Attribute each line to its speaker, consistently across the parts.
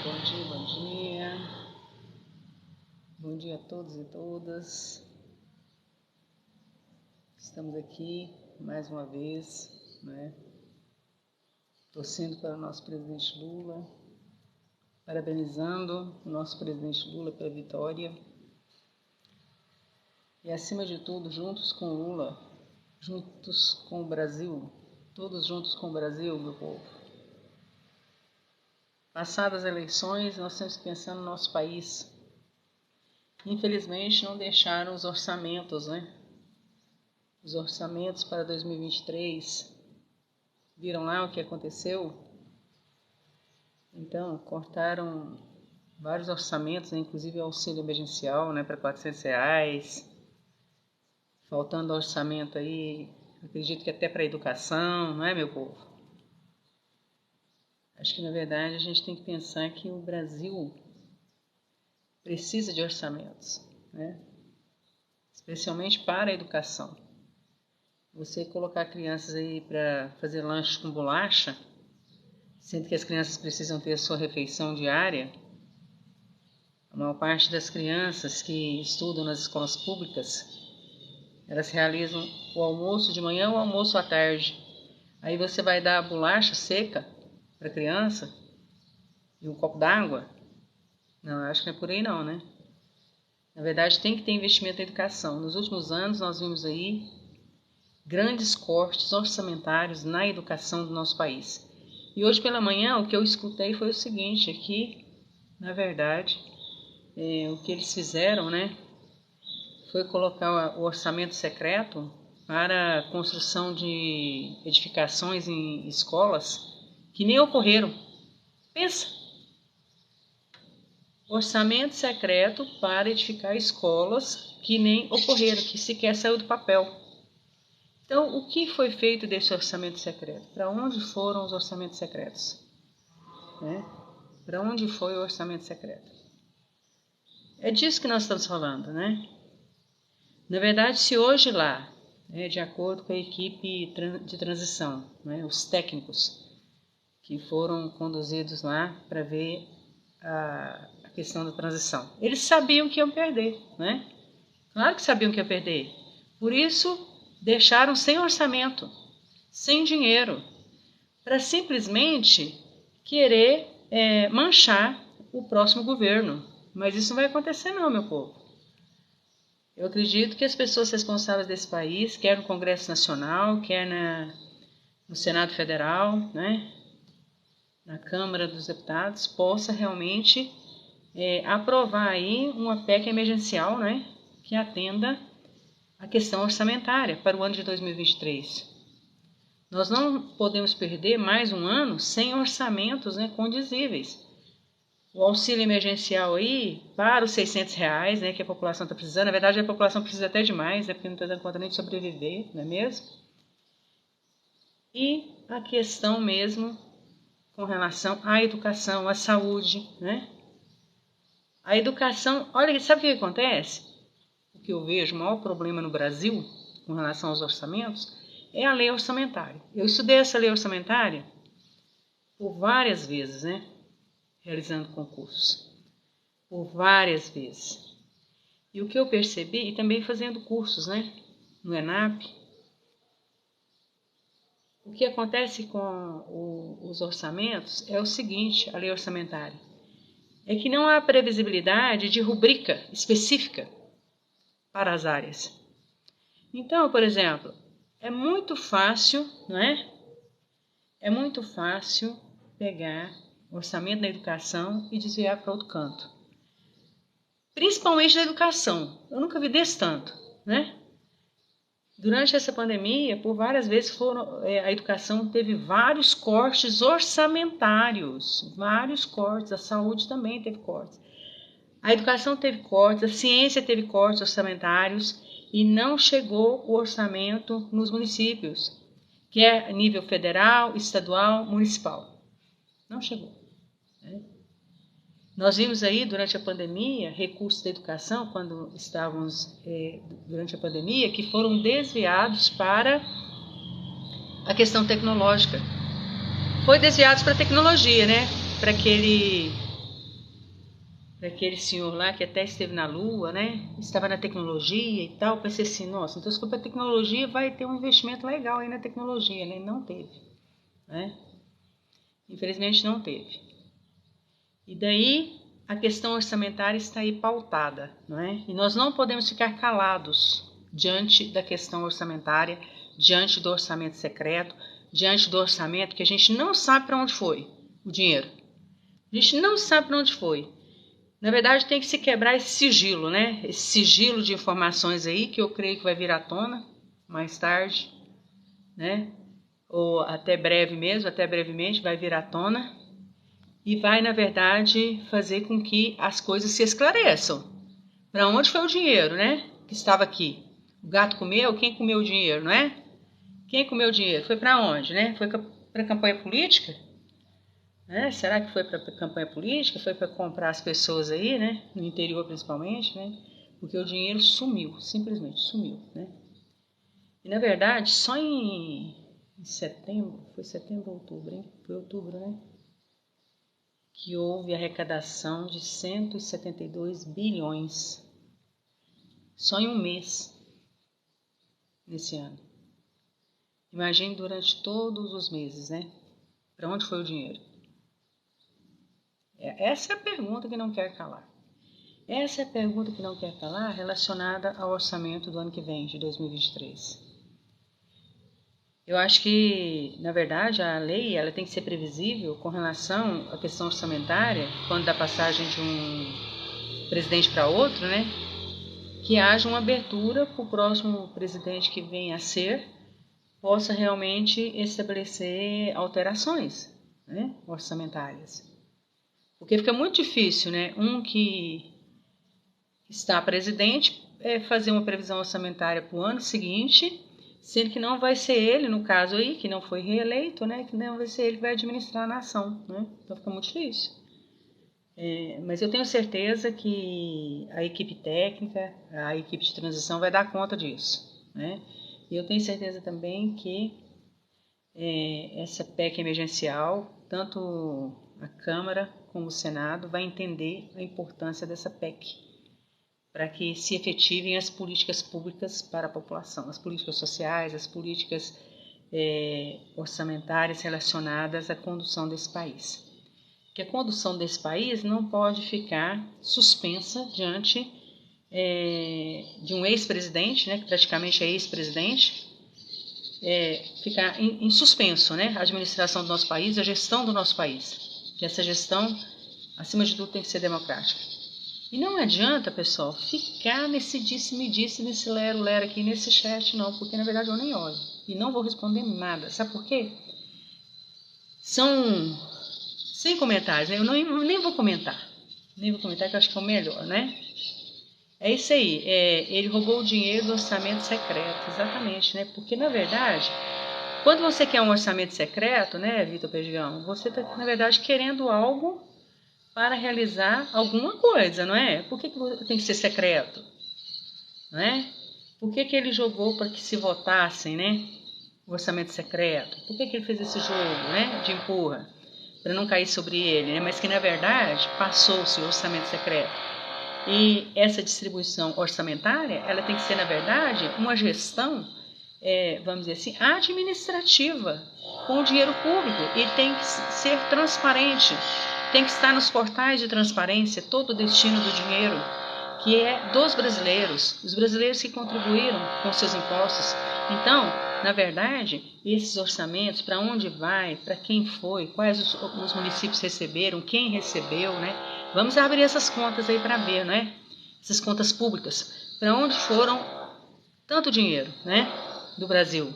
Speaker 1: Bom dia, bom dia. Bom dia a todos e todas. Estamos aqui mais uma vez, torcendo para o nosso presidente Lula, parabenizando o nosso presidente Lula pela vitória. E acima de tudo, juntos com o Lula, juntos com o Brasil, todos juntos com o Brasil, meu povo. Passadas as eleições, nós temos que pensar no nosso país. Infelizmente, não deixaram os orçamentos, Os orçamentos para 2023. Viram lá o que aconteceu? Então, cortaram vários orçamentos, inclusive o auxílio emergencial, para R$400. Faltando orçamento aí, acredito que até para a educação, não é, meu povo? Acho que, na verdade, a gente tem que pensar que o Brasil precisa de orçamentos, especialmente para a educação. Você colocar crianças aí para fazer lanche com bolacha, sendo que as crianças precisam ter a sua refeição diária. A maior parte das crianças que estudam nas escolas públicas, elas realizam o almoço de manhã ou o almoço à tarde. Aí você vai dar a bolacha seca para a criança e um copo d'água? Não, acho que não é por aí não, Na verdade, tem que ter investimento em educação. Nos últimos anos, nós vimos aí grandes cortes orçamentários na educação do nosso país. E hoje pela manhã, o que eu escutei foi o seguinte, aqui, na verdade, o que eles fizeram, foi colocar o orçamento secreto para a construção de edificações em escolas que nem ocorreram. Pensa! Orçamento secreto para edificar escolas que nem ocorreram, que sequer saiu do papel. Então, o que foi feito desse orçamento secreto? Para onde foram os orçamentos secretos? Para onde foi o orçamento secreto? É disso que nós estamos falando, Na verdade, se hoje lá, de acordo com a equipe de transição, os técnicos que foram conduzidos lá para ver a questão da transição, eles sabiam que iam perder, Claro que sabiam que iam perder. Por isso, deixaram sem orçamento, sem dinheiro, para simplesmente querer manchar o próximo governo. Mas isso não vai acontecer não, meu povo. Eu acredito que as pessoas responsáveis desse país, quer no Congresso Nacional, quer no Senado Federal, na Câmara dos Deputados, possa realmente aprovar aí uma PEC emergencial, que atenda a questão orçamentária para o ano de 2023. Nós não podemos perder mais um ano sem orçamentos condizíveis. O auxílio emergencial aí, para os R$600, que a população está precisando, na verdade a população precisa até demais, porque não está dando conta nem de sobreviver, não é mesmo? E a questão mesmo com relação à educação, à saúde, A educação, olha, sabe o que acontece? O que eu vejo, o maior problema no Brasil, com relação aos orçamentos, é a lei orçamentária. Eu estudei essa lei orçamentária por várias vezes, realizando concursos, por várias vezes. E o que eu percebi, e também fazendo cursos, no ENAP, o que acontece com os orçamentos é o seguinte, a lei orçamentária, é que não há previsibilidade de rubrica específica para as áreas. Então, por exemplo, é muito fácil, É muito fácil pegar o orçamento da educação e desviar para outro canto. Principalmente da educação. Eu nunca vi desse tanto, Durante essa pandemia, por várias vezes, a educação teve vários cortes orçamentários. Vários cortes. A saúde também teve cortes. A educação teve cortes, a ciência teve cortes orçamentários e não chegou o orçamento nos municípios, que é a nível federal, estadual, municipal. Não chegou. Nós vimos aí, durante a pandemia, recursos da educação, quando estávamos durante a pandemia, que foram desviados para a questão tecnológica. Foi desviados para a tecnologia, para aquele daquele senhor lá que até esteve na Lua, né? Estava na tecnologia e tal. Pensei assim, nossa, então se for para tecnologia vai ter um investimento legal aí na tecnologia, né? Não teve, né? Infelizmente não teve. E daí a questão orçamentária está aí pautada, não é? E nós não podemos ficar calados diante da questão orçamentária, diante do orçamento secreto, diante do orçamento que a gente não sabe para onde foi o dinheiro. A gente não sabe para onde foi. Na verdade, tem que se quebrar esse sigilo, né? Esse sigilo de informações aí, que eu creio que vai vir à tona mais tarde, né? Ou até breve mesmo, até brevemente vai vir à tona. E vai, na verdade, fazer com que as coisas se esclareçam. Para onde foi o dinheiro, né? Que estava aqui. O gato comeu? Quem comeu o dinheiro, não é? Quem comeu o dinheiro? Foi para onde, né? Foi para a campanha política? Né? Será que foi para a campanha política? Foi para comprar as pessoas aí, né? No interior principalmente, né? Porque o dinheiro sumiu, simplesmente sumiu, né? E na verdade, só em setembro, foi setembro ou outubro, hein? Foi outubro, né? Que houve arrecadação de 172 bilhões só em um mês nesse ano. Imagine durante todos os meses, né? Para onde foi o dinheiro? Essa é a pergunta que não quer calar. Essa é a pergunta que não quer calar relacionada ao orçamento do ano que vem, de 2023. Eu acho que, na verdade, a lei ela tem que ser previsível com relação à questão orçamentária, quando da passagem de um presidente para outro, né? Que haja uma abertura para o próximo presidente que venha a ser, possa realmente estabelecer alterações, né, orçamentárias. Porque fica muito difícil, né, um que está presidente fazer uma previsão orçamentária para o ano seguinte, sendo que não vai ser ele, no caso aí, que não foi reeleito, né, que não vai ser ele que vai administrar a nação, né, então fica muito difícil. Mas eu tenho certeza que a equipe técnica, a equipe de transição vai dar conta disso, né? E eu tenho certeza também que essa PEC emergencial, tanto a Câmara como o Senado, vai entender a importância dessa PEC para que se efetivem as políticas públicas para a população, as políticas sociais, as políticas orçamentárias relacionadas à condução desse país. Que a condução desse país não pode ficar suspensa diante de um ex-presidente, né, que praticamente é ex-presidente, ficar em suspenso, né, a administração do nosso país, a gestão do nosso país. Que essa gestão, acima de tudo, tem que ser democrática. E não adianta, pessoal, ficar nesse disse-me-disse, nesse lero-lero aqui, nesse chat, não, porque na verdade eu nem olho. E não vou responder nada. Sabe por quê? São... sem comentários, né? Eu nem vou comentar. Nem vou comentar, que eu acho que é o melhor, né? É isso aí. Ele roubou o dinheiro do orçamento secreto, exatamente, né? Porque, na verdade, quando você quer um orçamento secreto, né, Vitor Perdigão, você está, na verdade, querendo algo para realizar alguma coisa, não é? Por que tem que ser secreto? Não é? Por que ele jogou para que se votassem, né? O orçamento secreto? Por que ele fez esse jogo, né? De empurra? Para não cair sobre ele, né? Mas que na verdade passou-se o orçamento secreto. E essa distribuição orçamentária, ela tem que ser, na verdade, uma gestão, vamos dizer assim, administrativa, com o dinheiro público, e tem que ser transparente, tem que estar nos portais de transparência todo o destino do dinheiro, que é dos brasileiros, os brasileiros que contribuíram com seus impostos. Então, na verdade, esses orçamentos, para onde vai, para quem foi, quais os municípios receberam, quem recebeu, né? Vamos abrir essas contas aí para ver, né? Essas contas públicas, para onde foram tanto dinheiro, né? Do Brasil,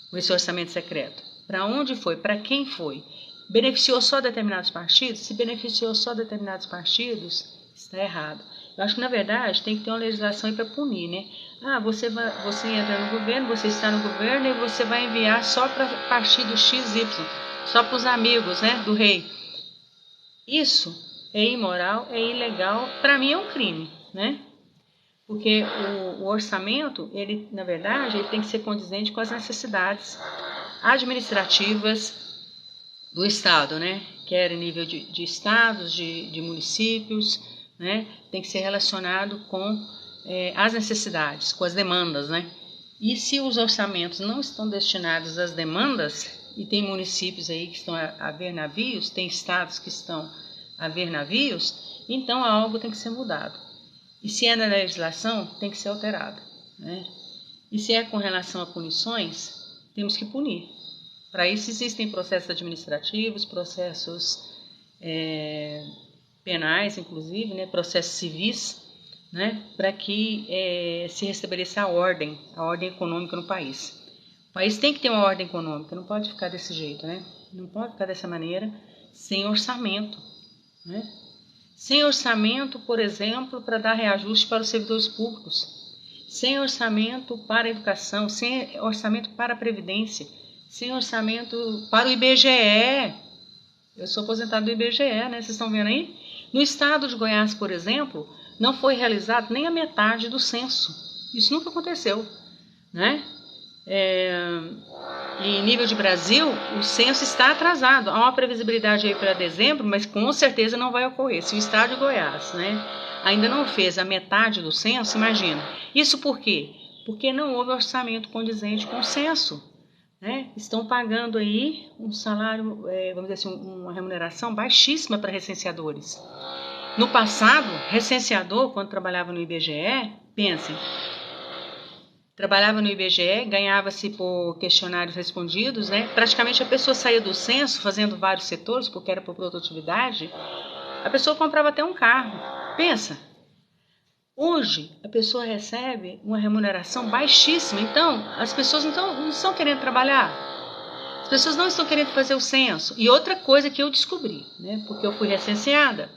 Speaker 1: com esse orçamento secreto. Para onde foi, para quem foi? Beneficiou só determinados partidos? Se beneficiou só determinados partidos, está errado. Eu acho que, na verdade, tem que ter uma legislação para punir, né? Você entra no governo, você está no governo e você vai enviar só para partido XY, só para os amigos, né, do rei. Isso é imoral, é ilegal, para mim é um crime, né? Porque o orçamento, ele, na verdade, ele tem que ser condizente com as necessidades administrativas do Estado, né? Quer em nível de estados, de municípios, né, tem que ser relacionado com as necessidades, com as demandas, né? E se os orçamentos não estão destinados às demandas, e tem municípios aí que estão a ver navios, tem estados que estão a ver navios, então algo tem que ser mudado. E se é na legislação, tem que ser alterado, né? E se é com relação a punições, temos que punir. Para isso existem processos administrativos, processos penais, inclusive, né, processos civis, né, para que se restabeleça a ordem econômica no país. O país tem que ter uma ordem econômica, não pode ficar desse jeito, né? Não pode ficar dessa maneira, sem orçamento, né? Sem orçamento, por exemplo, para dar reajuste para os servidores públicos, sem orçamento para a educação, sem orçamento para a previdência, sem orçamento para o IBGE. Eu sou aposentado do IBGE, né? Vocês estão vendo aí? No estado de Goiás, por exemplo, não foi realizado nem a metade do censo. Isso nunca aconteceu, né? Em nível de Brasil, o censo está atrasado. Há uma previsibilidade aí para dezembro, mas com certeza não vai ocorrer. Se o estado de Goiás, né, ainda não fez a metade do censo, imagina. Isso por quê? Porque não houve orçamento condizente com o censo, né? Estão pagando aí um salário, vamos dizer assim, uma remuneração baixíssima para recenseadores. No passado, recenseador, quando trabalhava no IBGE, pensem, trabalhava no IBGE, ganhava-se por questionários respondidos, né? Praticamente a pessoa saía do censo fazendo vários setores, porque era por produtividade, a pessoa comprava até um carro. Pensa, hoje a pessoa recebe uma remuneração baixíssima, então as pessoas não estão querendo trabalhar, as pessoas não estão querendo fazer o censo. E outra coisa que eu descobri, né? Porque eu fui recenseada,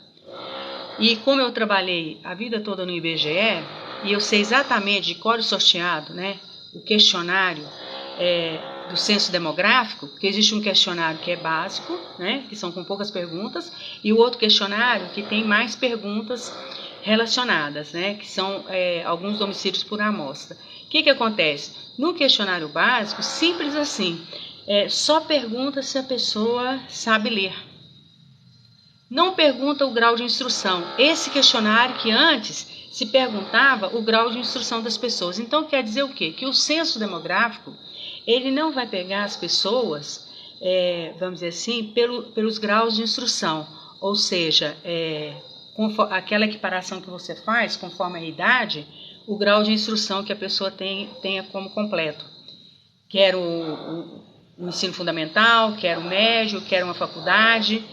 Speaker 1: e como eu trabalhei a vida toda no IBGE, e eu sei exatamente de código sorteado, né, o questionário do censo demográfico, porque existe um questionário que é básico, né, que são com poucas perguntas, e o outro questionário que tem mais perguntas relacionadas, né, que são alguns domicílios por amostra. O que acontece? No questionário básico, simples assim, só pergunta se a pessoa sabe ler. Não pergunta o grau de instrução. Esse questionário que antes se perguntava o grau de instrução das pessoas. Então quer dizer o quê? Que o censo demográfico, ele não vai pegar as pessoas, vamos dizer assim, pelos graus de instrução. Ou seja, aquela equiparação que você faz conforme a idade, o grau de instrução que a pessoa tenha como completo. Quer o ensino fundamental, quer o médio, quer uma faculdade.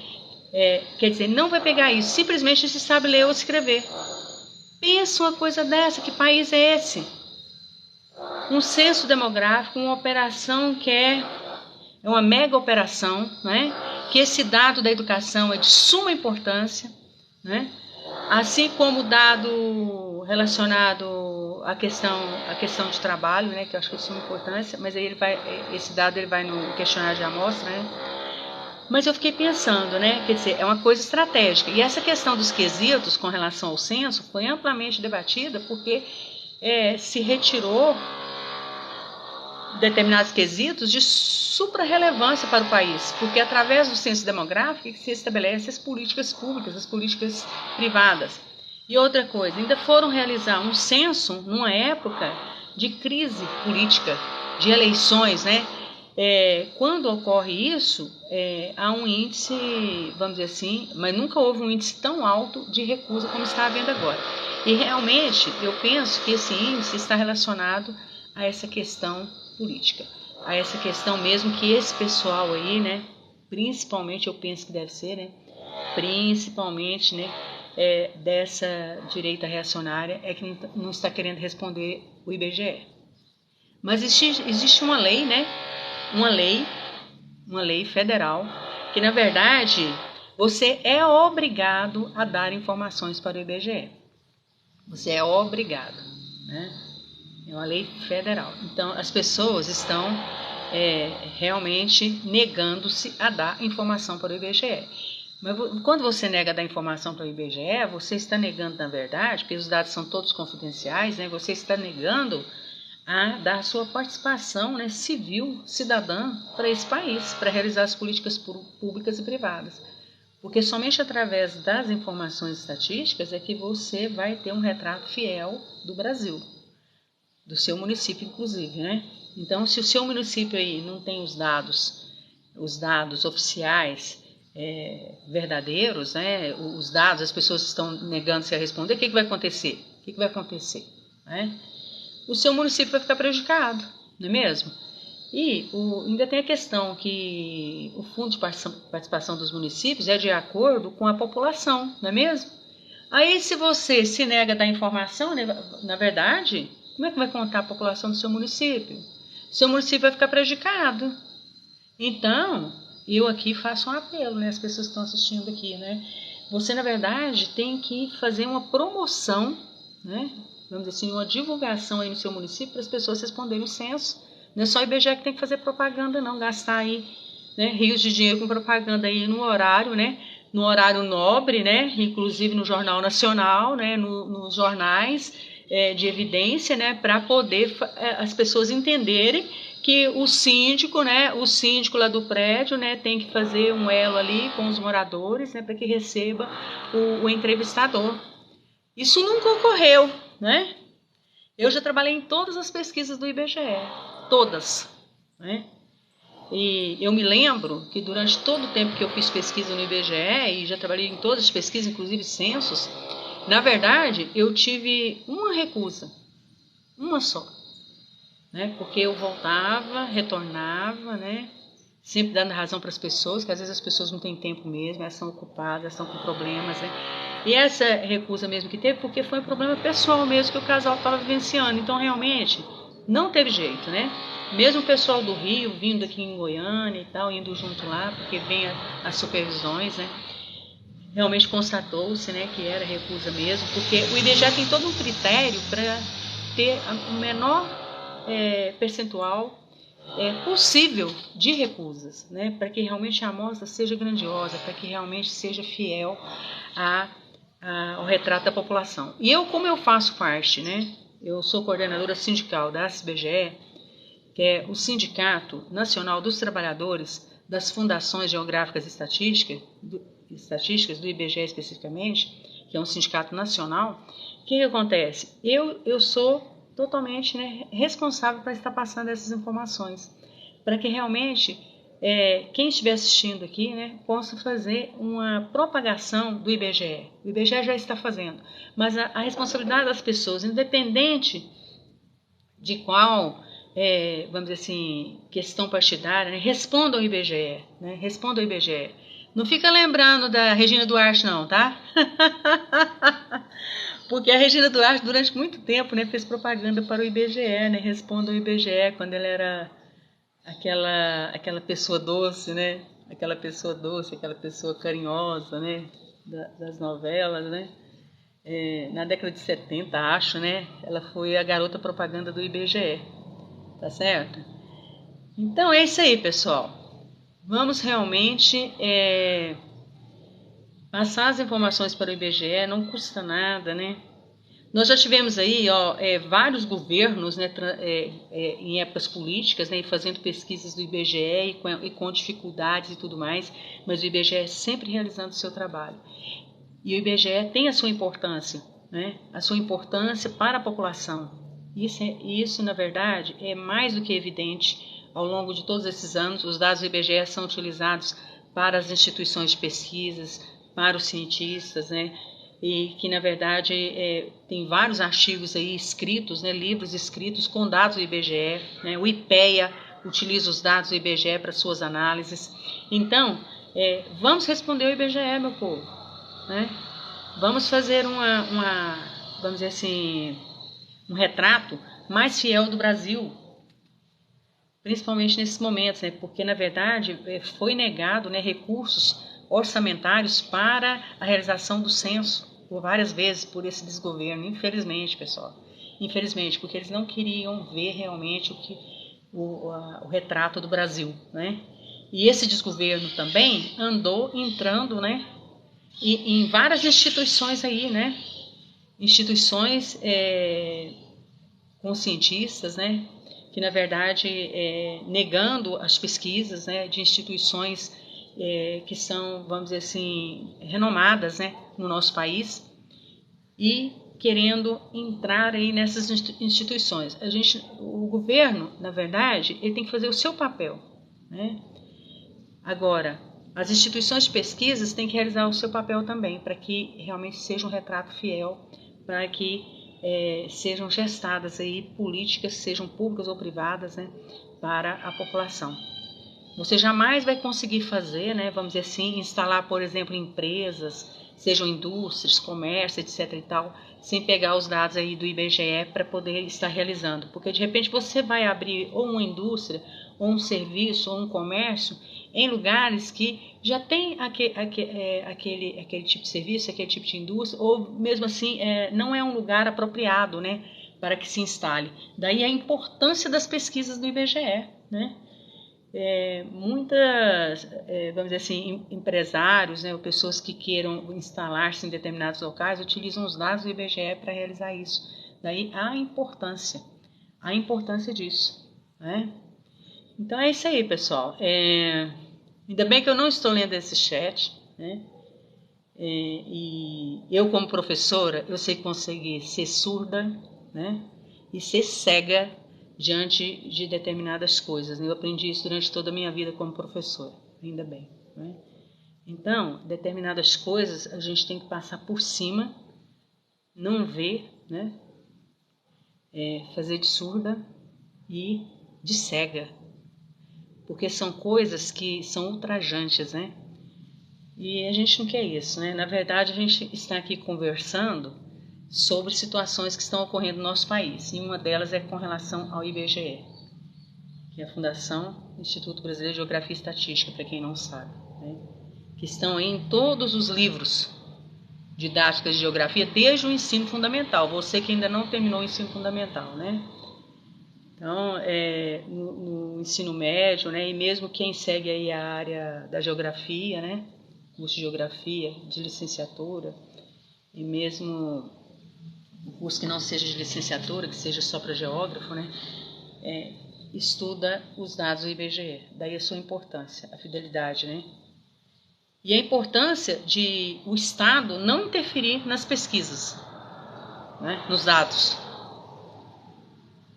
Speaker 1: Quer dizer, não vai pegar isso, simplesmente se sabe ler ou escrever. Pensa uma coisa dessa, que país é esse? Um censo demográfico, uma operação que é uma mega operação, né? Que esse dado da educação é de suma importância, né? Assim como o dado relacionado à questão de trabalho, né? Que eu acho que é de suma importância, mas aí esse dado ele vai no questionário de amostra, né? Mas eu fiquei pensando, né? Quer dizer, é uma coisa estratégica. E essa questão dos quesitos com relação ao censo foi amplamente debatida porque se retirou determinados quesitos de supra-relevância para o país, porque através do censo demográfico se estabelece as políticas públicas, as políticas privadas. E outra coisa, ainda foram realizar um censo numa época de crise política, de eleições, né? Quando ocorre isso, há um índice, vamos dizer assim, mas nunca houve um índice tão alto de recusa como está havendo agora. E realmente eu penso que esse índice está relacionado a essa questão política, a essa questão mesmo que esse pessoal aí, né, principalmente eu penso que deve ser, né, principalmente, né, dessa direita reacionária que não está querendo responder o IBGE. Mas existe uma lei, né? Uma lei federal, que na verdade você é obrigado a dar informações para o IBGE. Você é obrigado, né? É uma lei federal. Então as pessoas estão realmente negando-se a dar informação para o IBGE. Mas quando você nega a dar informação para o IBGE, você está negando, na verdade, porque os dados são todos confidenciais, né? Você está negando a dar sua participação, né, civil, cidadã, para esse país, para realizar as políticas públicas e privadas. Porque somente através das informações estatísticas é que você vai ter um retrato fiel do Brasil, do seu município, inclusive, né? Então, se o seu município aí não tem os dados oficiais verdadeiros, né? Os dados, as pessoas estão negando-se a responder, o que vai acontecer? O que vai acontecer? Né? O seu município vai ficar prejudicado, não é mesmo? E ainda tem a questão que o Fundo de Participação dos Municípios é de acordo com a população, não é mesmo? Aí, se você se nega a dar informação, né, na verdade, como é que vai contar a população do seu município? O seu município vai ficar prejudicado. Então, eu aqui faço um apelo, né, às pessoas que estão assistindo aqui, né? Você, na verdade, tem que fazer uma promoção, né? Vamos dizer assim, uma divulgação aí no seu município para as pessoas responderem o censo. Não é só o IBGE que tem que fazer propaganda, não, gastar aí, né, rios de dinheiro com propaganda aí no horário, né, no horário nobre, né, inclusive no Jornal Nacional, né, nos jornais de evidência, né, para poder as pessoas entenderem que o síndico lá do prédio, né, tem que fazer um elo ali com os moradores, né, para que receba o entrevistador. Isso nunca ocorreu, né? Eu já trabalhei em todas as pesquisas do IBGE, todas, né? E eu me lembro que durante todo o tempo que eu fiz pesquisa no IBGE, e já trabalhei em todas as pesquisas, inclusive censos, na verdade, eu tive uma recusa, uma só, né? Porque eu voltava, retornava, né? Sempre dando razão para as pessoas, que às vezes as pessoas não têm tempo mesmo, elas são ocupadas, estão com problemas, né? E essa recusa mesmo que teve, porque foi um problema pessoal mesmo que o casal estava vivenciando. Então, realmente, não teve jeito, né? Mesmo o pessoal do Rio, vindo aqui em Goiânia e tal, indo junto lá, porque vem as supervisões, né? Realmente constatou-se, né, que era recusa mesmo, porque o IBGE tem todo um critério para ter o menor percentual possível de recusas, né, para que realmente a amostra seja grandiosa, para que realmente seja fiel ao retrato da população. E eu, como eu faço parte, né, eu sou coordenadora sindical da SBGE, que é o Sindicato Nacional dos Trabalhadores das Fundações Geográficas e Estatísticas do IBGE especificamente, que é um sindicato nacional. O que acontece? Eu sou totalmente, né, responsável para estar passando essas informações, para que realmente quem estiver assistindo aqui, né, possa fazer uma propagação do IBGE. O IBGE já está fazendo, mas a responsabilidade das pessoas, independente de qual, vamos dizer assim, questão partidária, né, respondam ao IBGE, né, respondam ao IBGE. Não fica lembrando da Regina Duarte, não, tá? Porque a Regina Duarte, durante muito tempo, né, fez propaganda para o IBGE, né? Responda ao IBGE, quando ela era aquela pessoa doce, né? Aquela pessoa doce, aquela pessoa carinhosa, né? Das novelas, né? Na década de 70, acho, né? Ela foi a garota propaganda do IBGE, tá certo? Então é isso aí, pessoal. Vamos realmente passar as informações para o IBGE, não custa nada, né? Nós já tivemos aí vários governos, né, em épocas políticas, né, fazendo pesquisas do IBGE e com dificuldades e tudo mais, mas o IBGE sempre realizando o seu trabalho. E o IBGE tem a sua importância, né, a sua importância para a população. Isso, na verdade, é mais do que evidente. Ao longo de todos esses anos, os dados do IBGE são utilizados para as instituições de pesquisas, para os cientistas, né? E que, na verdade, tem vários artigos aí escritos, né? Livros escritos com dados do IBGE, né? O IPEA utiliza os dados do IBGE para suas análises. Então, vamos responder ao IBGE, meu povo, né? Vamos fazer vamos dizer assim, um retrato mais fiel do Brasil, principalmente nesses momentos, né? Porque, na verdade, foi negado, né, recursos orçamentários para a realização do censo por várias vezes por esse desgoverno, infelizmente, pessoal. Infelizmente, porque eles não queriam ver realmente o retrato do Brasil, né? E esse desgoverno também andou entrando, né, em várias instituições aí, né? Instituições com cientistas, né? Que, na verdade, negando as pesquisas, né, de instituições que são, vamos dizer assim, renomadas, né, no nosso país, e querendo entrar aí nessas instituições. O governo, na verdade, ele tem que fazer o seu papel, né? Agora, as instituições de pesquisas têm que realizar o seu papel também, para que realmente seja um retrato fiel, para que sejam gestadas aí políticas, sejam públicas ou privadas, né, para a população. Você jamais vai conseguir fazer, né, vamos dizer assim, instalar, por exemplo, empresas, sejam indústrias, comércio, etc. e tal, sem pegar os dados aí do IBGE para poder estar realizando. Porque de repente você vai abrir ou uma indústria, ou um serviço, ou um comércio em lugares que já tem aquele tipo de serviço, aquele tipo de indústria, ou mesmo assim não é um lugar apropriado, né, para que se instale. Daí a importância das pesquisas do IBGE, né? Vamos dizer assim, empresários, né, ou pessoas que queiram instalar-se em determinados locais, utilizam os dados do IBGE para realizar isso. Daí a importância disso, né? Então é isso aí, pessoal. Ainda bem que eu não estou lendo esse chat, né? E eu, como professora, eu sei conseguir ser surda, né, e ser cega diante de determinadas coisas. Eu aprendi isso durante toda a minha vida como professora, ainda bem, né? Então, determinadas coisas a gente tem que passar por cima, não ver, né, fazer de surda e de cega, porque são coisas que são ultrajantes, né? E a gente não quer isso, né? Na verdade, a gente está aqui conversando sobre situações que estão ocorrendo no nosso país. E uma delas é com relação ao IBGE, que é a Fundação Instituto Brasileiro de Geografia e Estatística, para quem não sabe, né? Que estão aí em todos os livros didáticos de geografia, desde o ensino fundamental. Você que ainda não terminou o ensino fundamental, né? Então, no ensino médio, né? E mesmo quem segue aí a área da geografia, né? Curso de geografia, de licenciatura, e mesmo o curso que não seja de licenciatura, que seja só para geógrafo, né, estuda os dados do IBGE. Daí a sua importância, a fidelidade, né? E a importância de o Estado não interferir nas pesquisas, né, nos dados.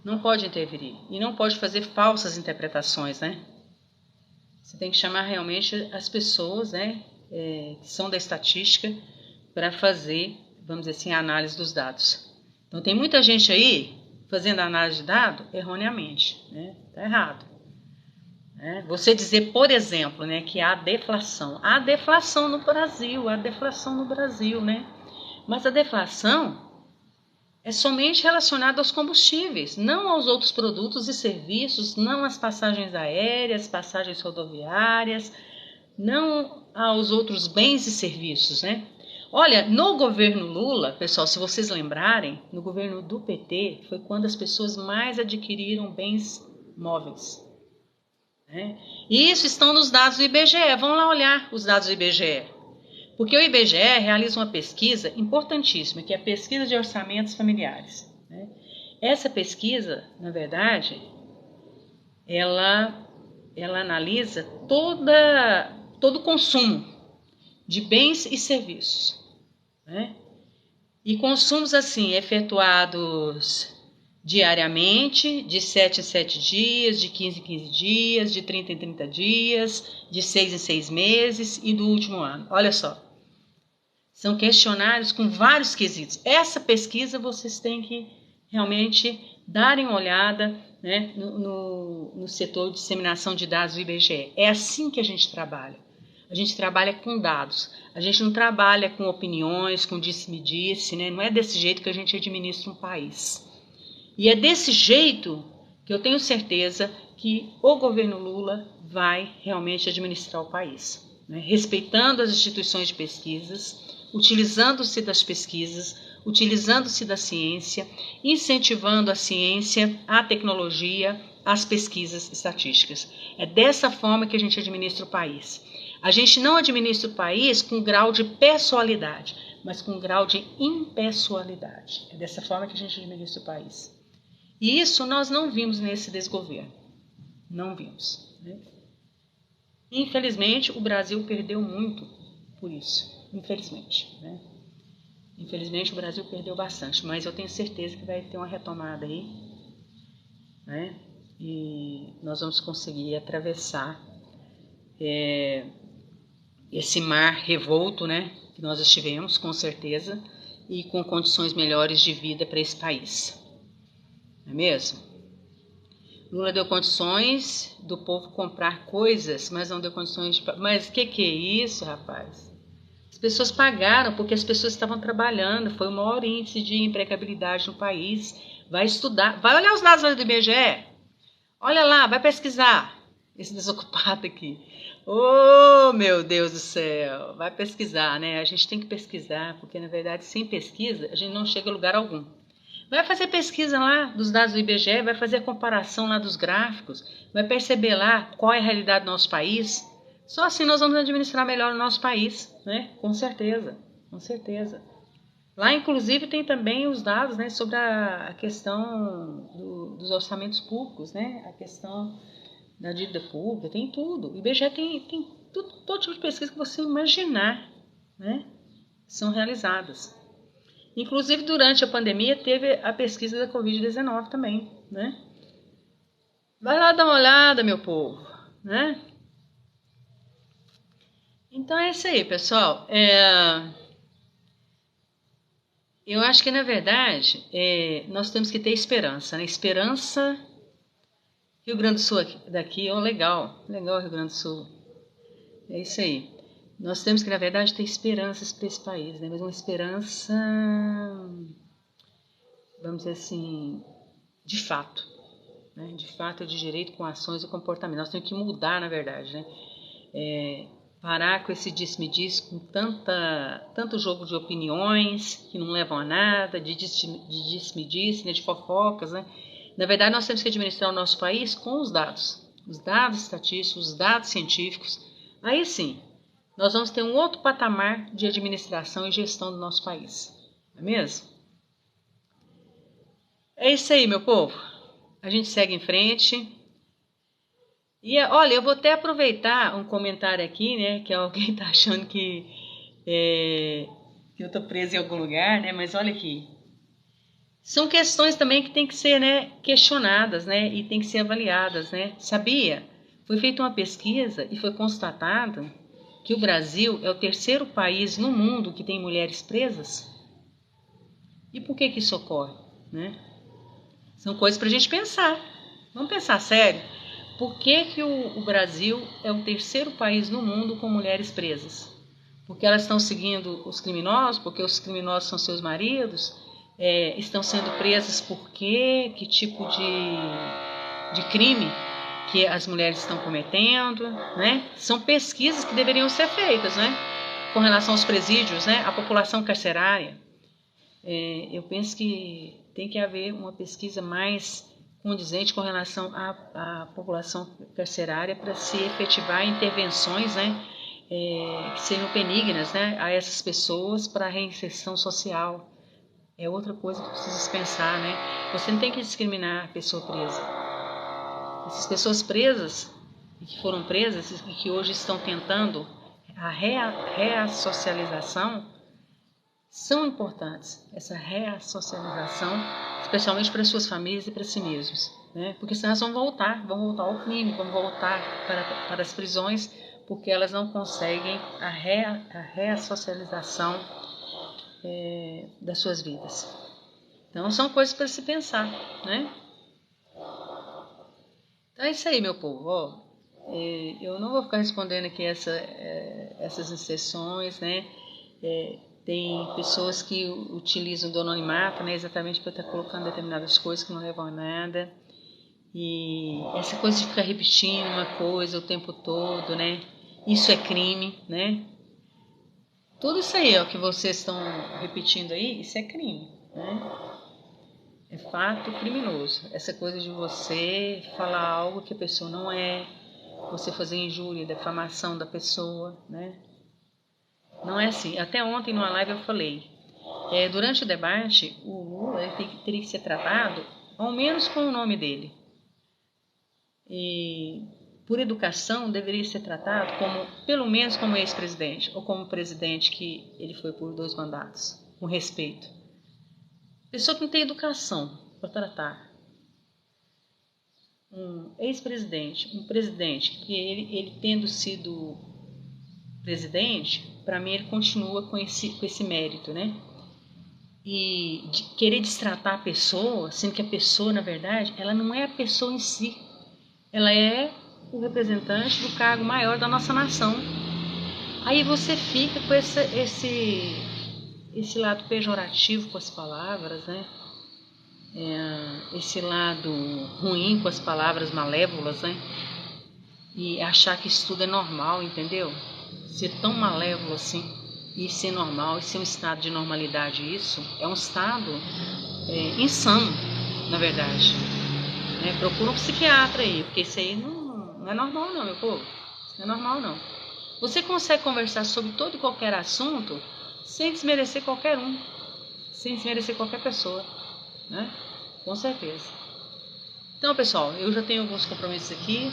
Speaker 1: Não pode interferir e não pode fazer falsas interpretações, né? Você tem que chamar realmente as pessoas, né, que são da estatística, para fazer, vamos dizer assim, a análise dos dados. Então, tem muita gente aí fazendo análise de dados erroneamente, né? Está errado. Você dizer, por exemplo, né, que há deflação. Há deflação no Brasil, né? Mas a deflação é somente relacionada aos combustíveis, não aos outros produtos e serviços, não às passagens aéreas, passagens rodoviárias, não aos outros bens e serviços, né? Olha, no governo Lula, pessoal, se vocês lembrarem, no governo do PT, foi quando as pessoas mais adquiriram bens móveis, né? E isso estão nos dados do IBGE. Vão lá olhar os dados do IBGE. Porque o IBGE realiza uma pesquisa importantíssima, que é a pesquisa de orçamentos familiares, né? Essa pesquisa, na verdade, ela analisa todo o consumo de bens e serviços, né? E consumos assim efetuados diariamente, de 7 em 7 dias, de 15 em 15 dias, de 30 em 30 dias, de 6 em 6 meses e do último ano. Olha só, são questionários com vários quesitos. Essa pesquisa vocês têm que realmente darem uma olhada, né, no setor de disseminação de dados do IBGE. É assim que a gente trabalha. A gente trabalha com dados. A gente não trabalha com opiniões, com disse-me-disse, né? Não é desse jeito que a gente administra um país. E é desse jeito que eu tenho certeza que o governo Lula vai realmente administrar o país, né? Respeitando as instituições de pesquisas, utilizando-se das pesquisas, utilizando-se da ciência, incentivando a ciência, a tecnologia, as pesquisas estatísticas. É dessa forma que a gente administra o país. A gente não administra o país com grau de pessoalidade, mas com grau de impessoalidade. É dessa forma que a gente administra o país. E isso nós não vimos nesse desgoverno. Não vimos, né? Infelizmente, o Brasil perdeu muito por isso. Infelizmente, né? Infelizmente, o Brasil perdeu bastante, mas eu tenho certeza que vai ter uma retomada aí, né? E nós vamos conseguir atravessar esse mar revolto, né? Que nós estivemos, com certeza, e com condições melhores de vida para esse país. Não é mesmo? Lula deu condições do povo comprar coisas, mas não deu condições de... Mas o que é isso, rapaz? As pessoas pagaram porque as pessoas estavam trabalhando. Foi o maior índice de empregabilidade no país. Vai estudar, vai olhar os dados do IBGE. Olha lá, vai pesquisar. Esse desocupado aqui. Oh, meu Deus do céu. Vai pesquisar, né? A gente tem que pesquisar, porque na verdade, sem pesquisa, a gente não chega a lugar algum. Vai fazer pesquisa lá dos dados do IBGE, vai fazer a comparação lá dos gráficos, vai perceber lá qual é a realidade do nosso país. Só assim nós vamos administrar melhor o nosso país, né? Com certeza, com certeza. Lá, inclusive, tem também os dados, né, sobre a questão dos orçamentos públicos, né? A questão da dívida pública, tem tudo. O IBGE tem tudo, todo tipo de pesquisa que você imaginar, né? São realizadas. Inclusive, durante a pandemia, teve a pesquisa da Covid-19 também, né? Vai lá dar uma olhada, meu povo, né? Então é isso aí, pessoal. Eu acho que, na verdade, nós temos que ter esperança, né? Esperança. Rio Grande do Sul daqui, legal. Legal, Rio Grande do Sul. É isso aí. Nós temos que, na verdade, ter esperanças para esse país, né? Mas uma esperança, vamos dizer assim, de fato. Né? De fato, de direito, com ações e comportamento. Nós temos que mudar, na verdade, né? Parar com esse disse-me-disse, com tanto jogo de opiniões que não levam a nada, de disse-me-disse, né? De fofocas, né? Na verdade, nós temos que administrar o nosso país com os dados estatísticos, os dados científicos. Aí sim, nós vamos ter um outro patamar de administração e gestão do nosso país. Não é mesmo? É isso aí, meu povo. A gente segue em frente. E olha, eu vou até aproveitar um comentário aqui, né? Que alguém tá achando que eu tô presa em algum lugar, né? Mas olha aqui. São questões também que tem que ser, né, questionadas, né? E tem que ser avaliadas, né? Sabia? Foi feita uma pesquisa e foi constatado que o Brasil é o terceiro país no mundo que tem mulheres presas. E por que isso ocorre, né? São coisas para a gente pensar. Vamos pensar sério. Por que o Brasil é o terceiro país no mundo com mulheres presas? Porque elas estão seguindo os criminosos? Porque os criminosos são seus maridos? Estão sendo presas por quê? Que tipo de crime que as mulheres estão cometendo? Né? São pesquisas que deveriam ser feitas, né? Com relação aos presídios, né? A população carcerária. Eu penso que tem que haver uma pesquisa mais condizente com relação à população carcerária para se efetivar intervenções, né, que sejam benignas, né, a essas pessoas para a reinserção social. É outra coisa que precisa pensar, né? Você não tem que discriminar a pessoa presa. Essas pessoas presas e que foram presas e que hoje estão tentando a reassocialização são importantes, essa reassocialização, especialmente para suas famílias e para si mesmos, né? Porque senão elas vão voltar ao crime, vão voltar para as prisões, porque elas não conseguem a reassocialização das suas vidas. Então são coisas para se pensar, né? Então é isso aí, meu povo. Eu não vou ficar respondendo aqui essas inserções, né? Tem pessoas que utilizam do anonimato, né, exatamente para estar colocando determinadas coisas que não levam a nada. E essa coisa de ficar repetindo uma coisa o tempo todo, né? Isso é crime, né? Tudo isso aí, ó, que vocês estão repetindo aí, isso é crime, né? É fato criminoso. Essa coisa de você falar algo que a pessoa não é, você fazer injúria, defamação da pessoa, né? Não é assim. Até ontem, numa live, eu falei. Durante o debate, o Lula teria que ser tratado, ao menos com o nome dele. E por educação, deveria ser tratado como, pelo menos como ex-presidente, ou como presidente que ele foi por 2 mandatos, com respeito. Pessoa que não tem educação para tratar um ex-presidente, um presidente, que ele tendo sido presidente, para mim ele continua com esse mérito, né? E de querer destratar a pessoa, sendo que a pessoa, na verdade, ela não é a pessoa em si, ela é o representante do cargo maior da nossa nação. Aí você fica com esse lado pejorativo com as palavras, né? Esse lado ruim com as palavras malévolas, né? E achar que isso tudo é normal, entendeu? Ser tão malévolo assim e ser normal, e ser um estado de normalidade, isso é um estado insano, na verdade. Procura um psiquiatra aí, porque isso aí não é normal não, meu povo. Isso não é normal não. Você consegue conversar sobre todo e qualquer assunto sem desmerecer qualquer um, sem desmerecer qualquer pessoa, né? Com certeza. Então, pessoal, eu já tenho alguns compromissos aqui.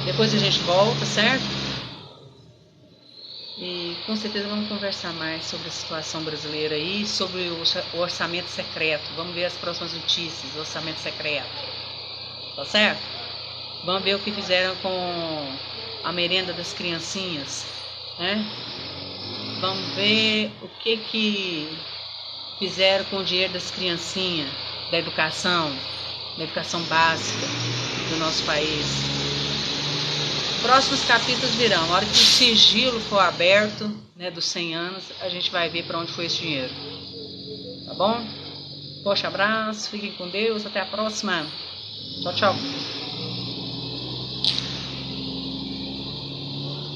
Speaker 1: Depois a gente volta, certo? E com certeza vamos conversar mais sobre a situação brasileira aí, sobre o orçamento secreto. Vamos ver as próximas notícias do orçamento secreto. Tá certo? Vamos ver o que fizeram com a merenda das criancinhas, né? Vamos ver o que fizeram com o dinheiro das criancinhas, da educação básica do nosso país. Próximos capítulos virão. Na hora que o sigilo for aberto, né, dos 100 anos, a gente vai ver para onde foi esse dinheiro. Tá bom? Forte abraço, fiquem com Deus, até a próxima. Tchau, tchau.